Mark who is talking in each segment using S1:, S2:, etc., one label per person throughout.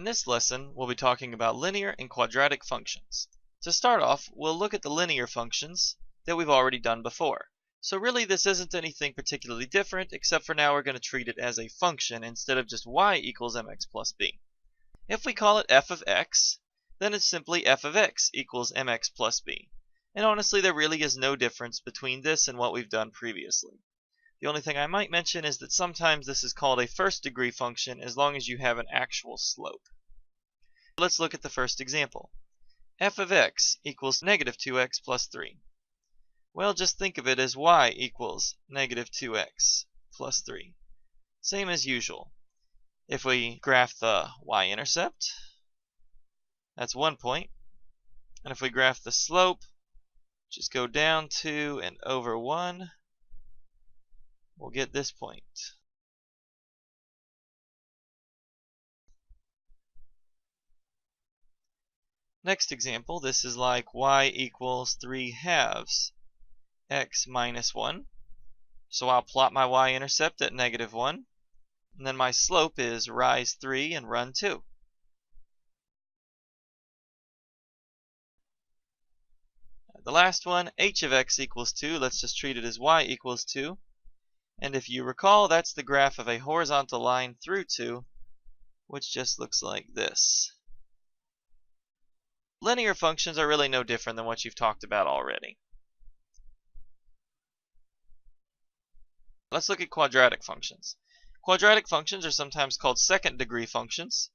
S1: In this lesson, we'll be talking about linear and quadratic functions. To start off, we'll look at the linear functions that we've already done before. So really this isn't anything particularly different, except for now we're going to treat it as a function instead of just y equals mx plus b. If we call it f of x, then it's simply f of x equals mx plus b. And honestly, there really is no difference between this and what we've done previously. The only thing I might mention is that sometimes this is called a first degree function as long as you have an actual slope. Let's look at the first example. F of x equals negative 2x plus 3. Well, just think of it as y equals negative 2x plus 3. Same as usual. If we graph the y-intercept, that's 1 point. And if we graph the slope, just go down 2 and over 1, we'll get this point. Next example, this is like y equals 3 halves x minus 1. So I'll plot my y-intercept at negative 1. And then my slope is rise 3 and run 2. The last one, h of x equals 2. Let's just treat it as y equals 2. And if you recall, that's the graph of a horizontal line through 2, which just looks like this. Linear functions are really no different than what you've talked about already. Let's look at quadratic functions. Quadratic functions are sometimes called second degree functions,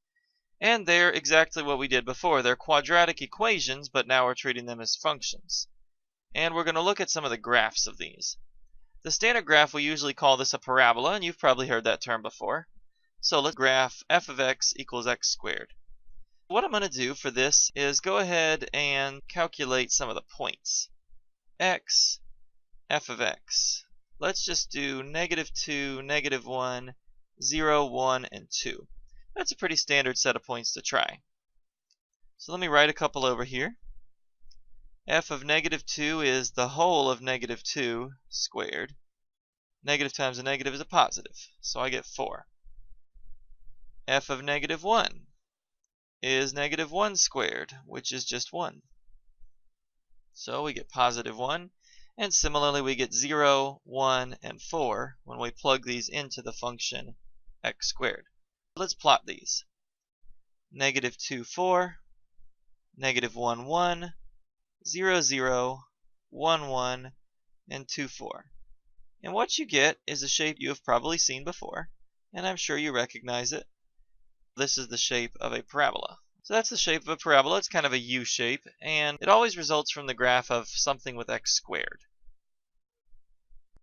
S1: and they're exactly what we did before. They're quadratic equations, but now we're treating them as functions. And we're going to look at some of the graphs of these. The standard graph, we usually call this a parabola, and you've probably heard that term before. So let's graph f of x equals x squared. What I'm going to do for this is go ahead and calculate some of the points. X, f of x. Let's just do negative 2, negative 1, 0, 1, and 2. That's a pretty standard set of points to try. So let me write a couple over here. F of negative 2 is the whole of negative 2 squared. Negative times a negative is a positive, so I get 4. F of negative 1 is negative 1 squared, which is just 1. So we get positive 1. And similarly, we get 0, 1, and 4 when we plug these into the function x squared. Let's plot these. Negative 2, 4, negative 1, 1, 0, 0, 1, 1, and 2, 4. And what you get is a shape you have probably seen before, and I'm sure you recognize it. This is the shape of a parabola. So that's the shape of a parabola. It's kind of a U shape, and it always results from the graph of something with x squared.